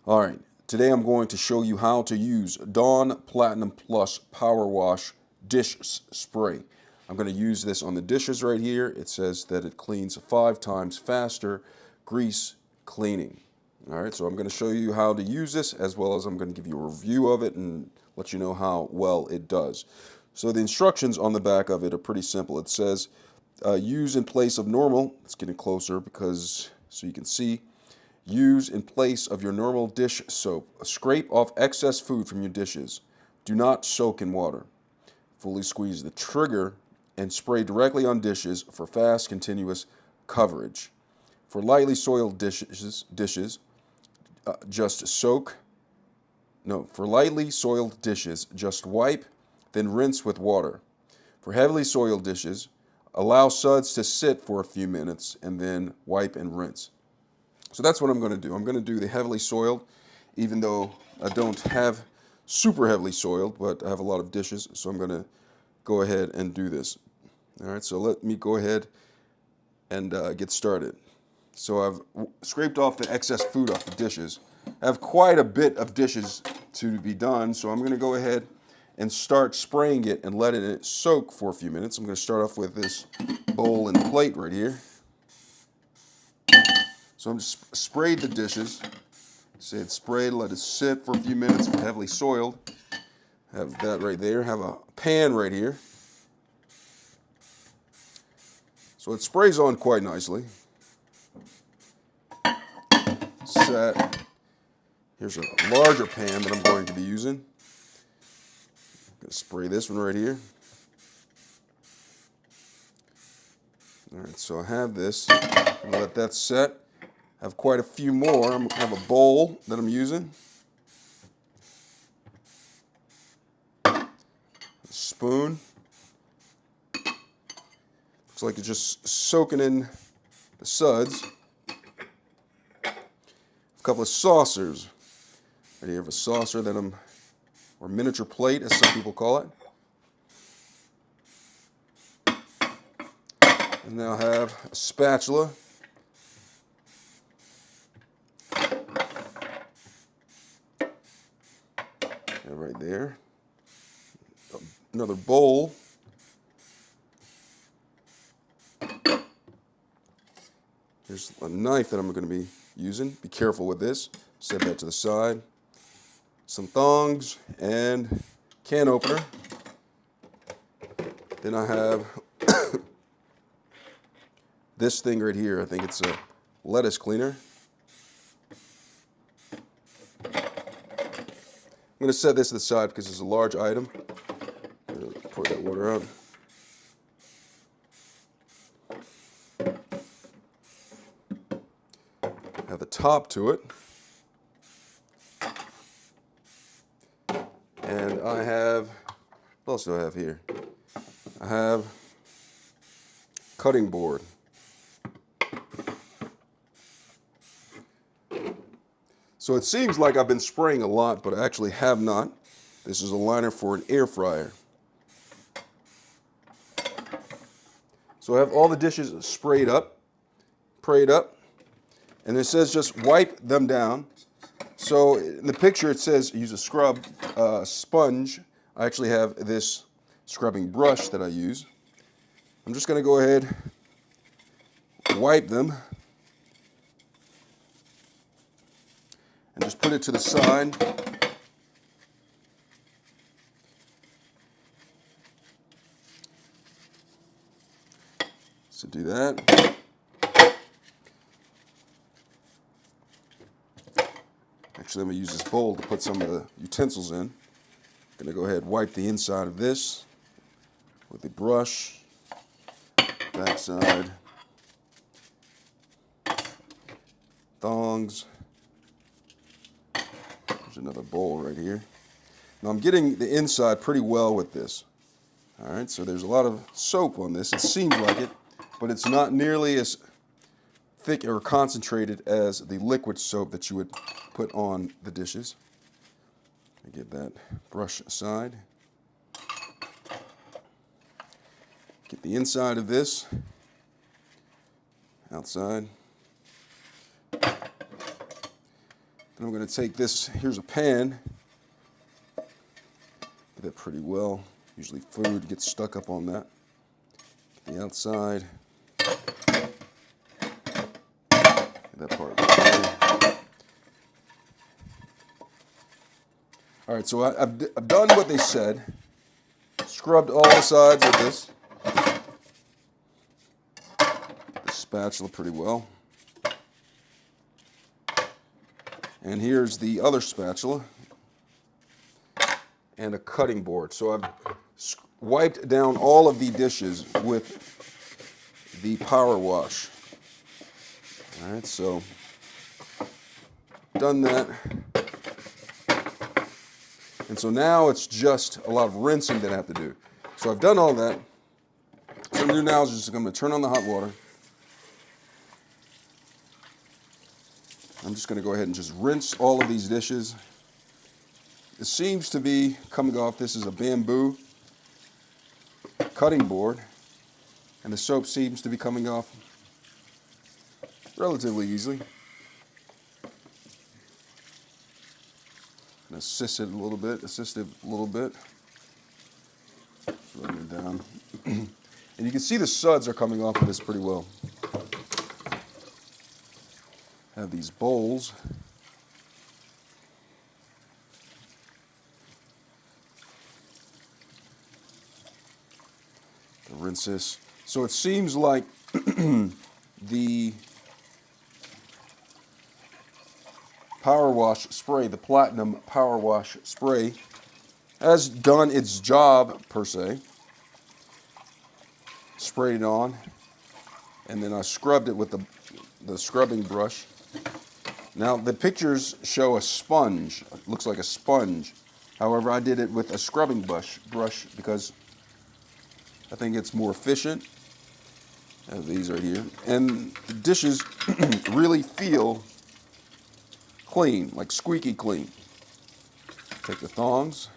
All right, today I'm going to show you how to use Dawn Platinum Plus Powerwash dish spray. I'm going to use this on the dishes right here. It says that it cleans 5 times faster, grease cleaning. All right, so I'm going to show you how to use this, as well as I'm going to give you a review of it and let you know how well it does. So the instructions on the back of it are pretty simple. It says use in place of normal. It's getting closer because so you can see. Use in place of your normal dish soap. Scrape off excess food from your dishes. Do not soak in water. Fully squeeze the trigger and spray directly on dishes for fast, continuous coverage. For lightly soiled dishes, for lightly soiled dishes, just wipe, then rinse with water. For heavily soiled dishes, allow suds to sit for a few minutes and then wipe and rinse. So that's what I'm going to do. I'm going to do the heavily soiled, even though I don't have super heavily soiled, but I have a lot of dishes, so I'm going to go ahead and do this. All right, so let me go ahead and get started. So I've scraped off the excess food off the dishes. I have quite a bit of dishes to be done, so I'm going to go ahead and start spraying it and letting it soak for a few minutes. I'm going to start off with this bowl and plate right here. So I'm just sprayed the dishes. Say it's sprayed, let it sit for a few minutes if heavily soiled. Have that right there. Have a pan right here. So it sprays on quite nicely. Set. Here's a larger pan that I'm going to be using. I'm going to spray this one right here. All right, so I have this. I'm going to let that set. I have quite a few more. I have a bowl that I'm using. A spoon. Looks like it's just soaking in the suds. A couple of saucers. Right here, I have a saucer that or miniature plate, as some people call it. And now I have a spatula. And right there. Another bowl. Here's a knife that I'm going to be using. Be careful with this. Set that to the side. Some thongs and can opener. Then I have this thing right here. I think it's a lettuce cleaner. I'm going to set this to the side because it's a large item. Pour that water out. Have the top to it. And I have, what else do I have here? I have cutting board. So it seems like I've been spraying a lot, but I actually have not. This is a liner for an air fryer. So I have all the dishes sprayed up, prayed up, and it says just wipe them down. So in the picture it says use a scrub sponge. I actually have this scrubbing brush that I use. I'm just going to go ahead, wipe them, and just put it to the side. So do that. Actually, I'm going to use this bowl to put some of the utensils in. I'm going to go ahead and wipe the inside of this with the brush, back side, thongs. There's another bowl right here. Now I'm getting the inside pretty well with this. All right, so there's a lot of soap on this. It seems like it, but it's not nearly as thick or concentrated as the liquid soap that you would put on the dishes. Get that brush aside. Get the inside of this outside. And I'm going to take this, here's a pan. Get that pretty well. Usually food gets stuck up on that. Get the outside. Get that part right there. All right, so I've done what they said. Scrubbed all the sides with this. The spatula pretty well. And here's the other spatula and a cutting board. So I've wiped down all of the dishes with the power wash. All right, so done that. And so now it's just a lot of rinsing that I have to do. So I've done all that. So what I'm going to do now is just I'm going to turn on the hot water. I'm just going to go ahead and just rinse all of these dishes. It seems to be coming off. This is a bamboo cutting board, and the soap seems to be coming off relatively easily. And assist it a little bit. Just run it down. And you can see the suds are coming off of this pretty well. Have these bowls. To rinse this. So it seems like the power wash spray, the Platinum Power Wash spray, has done its job per se. Sprayed it on, and then I scrubbed it with the scrubbing brush. Now the pictures show a sponge. It looks like a sponge. However, I did it with a scrubbing brush because I think it's more efficient. I have these right here, and the dishes really feel clean, like squeaky clean. Take the thongs.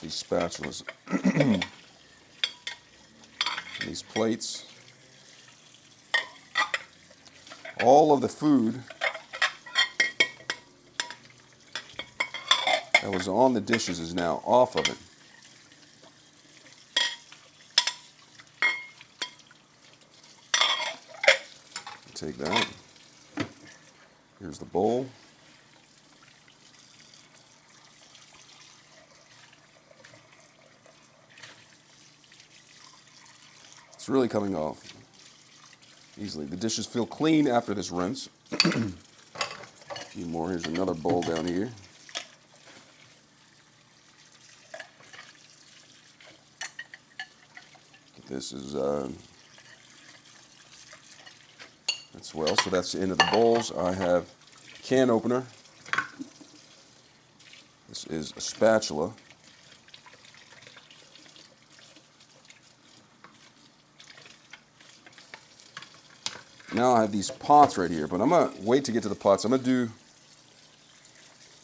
These spatulas. These plates. All of the food that was on the dishes is now off of it. Take that. Here's the bowl. It's really coming off easily. The dishes feel clean after this rinse. A few more. Here's another bowl down here. This is as well. So that's the end of the bowls. I have can opener. This is a spatula. Now I have these pots right here, but I'm going to wait to get to the pots. I'm going to do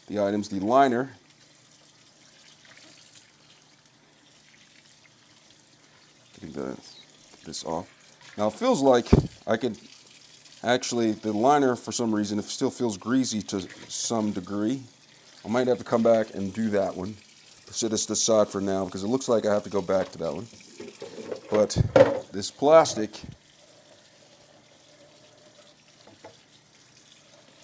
the items. The liner. Get this off. Now it feels like I could actually, the liner for some reason, it still feels greasy to some degree. I might have to come back and do that one. Set this aside for now because it looks like I have to go back to that one. But this plastic,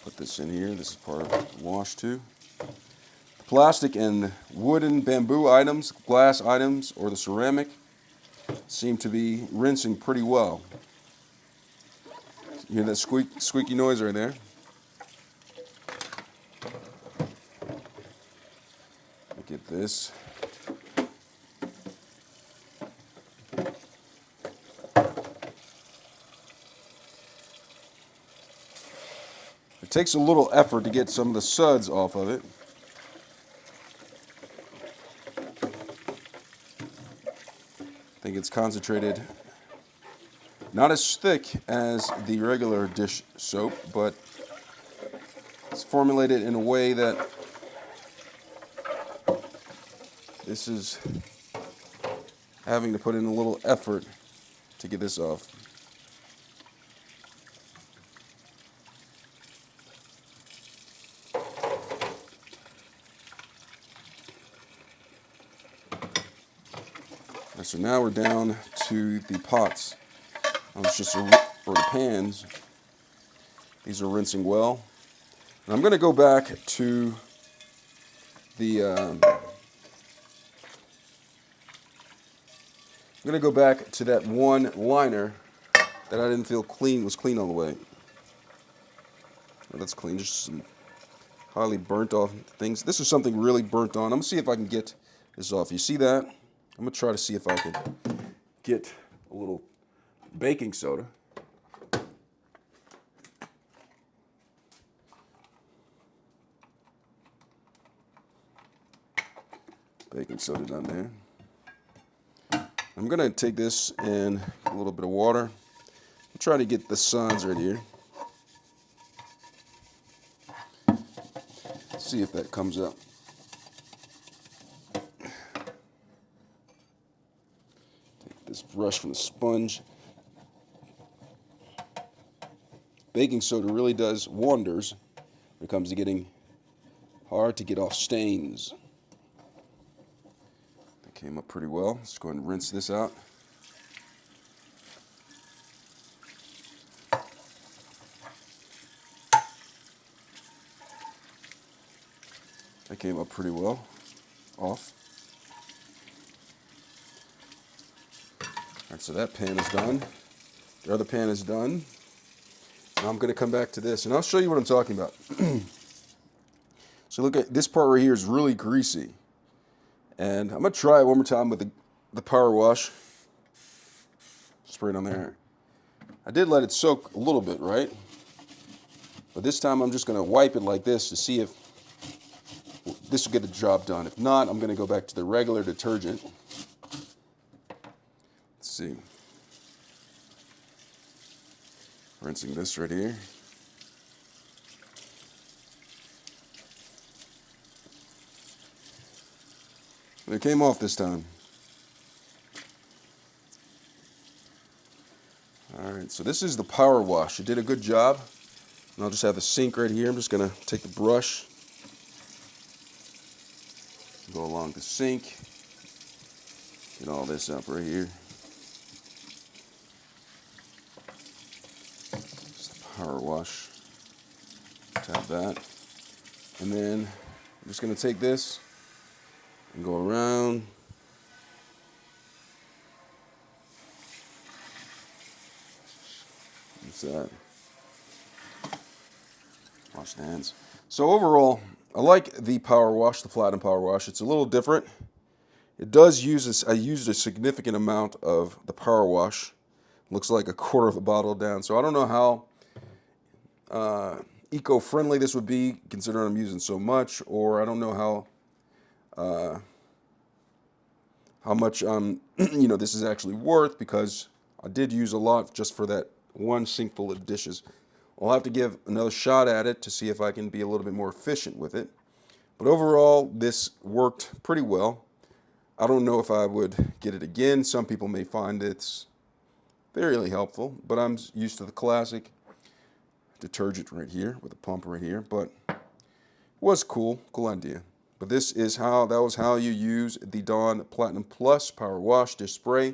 put this in here. This is part of the wash too. The plastic and wooden bamboo items, glass items, or the ceramic seem to be rinsing pretty well. You hear that squeaky noise right there? Look at this. It takes a little effort to get some of the suds off of it. I think it's concentrated, not as thick as the regular dish soap, but it's formulated in a way that this is having to put in a little effort to get this off. And so now we're down to the pots. It's just or the pans. These are rinsing well. And I'm going to go back to the I'm going to go back to that one liner that I didn't feel was clean all the way. Well, that's clean, just some highly burnt off things. This is something really burnt on. I'm going to see if I can get this off. You see that? I'm going to try to see if I can get a little baking soda. Baking soda down there. I'm going to take this and a little bit of water. I'm trying to get the suds right here. See if that comes up. Take this brush from the sponge. Baking soda really does wonders when it comes to getting hard to get off stains. That came up pretty well. Let's go ahead and rinse this out. That came up pretty well off. All right, so that pan is done. The other pan is done. Now I'm going to come back to this, and I'll show you what I'm talking about. So look at this part right here is really greasy. And I'm going to try it one more time with the power wash. Spray it on there. I did let it soak a little bit, right? But this time I'm just going to wipe it like this to see if this will get the job done. If not, I'm going to go back to the regular detergent. Let's see. Rinsing this right here. It came off this time. All right, so this is the power wash. It did a good job. And I'll just have the sink right here. I'm just going to take the brush, go along the sink, get all this up right here. Just the power wash. Tap that. And then I'm just going to take this and go around. What's that? Wash the hands. So overall, I like the power wash, the Platinum Power Wash. It's a little different. It does use this. I used a significant amount of the power wash. Looks like a quarter of a bottle down. So I don't know how eco-friendly this would be, considering I'm using so much, or I don't know how much this is actually worth, because I did use a lot just for that one sink full of dishes. I'll have to give another shot at it to see if I can be a little bit more efficient with it. But overall, this worked pretty well. I don't know if I would get it again. Some people may find it's fairly helpful, but I'm used to the classic detergent right here with a pump right here. But it was cool idea. But that was how you use the Dawn Platinum Plus Power Wash Dish Spray.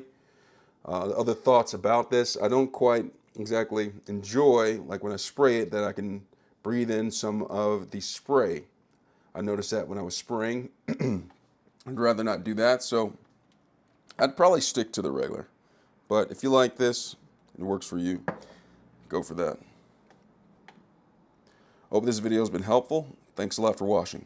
Other thoughts about this, I don't quite exactly enjoy, like when I spray it, that I can breathe in some of the spray. I noticed that when I was spraying. I'd rather not do that, so I'd probably stick to the regular. But if you like this, it works for you, go for that. Hope this video has been helpful. Thanks a lot for watching.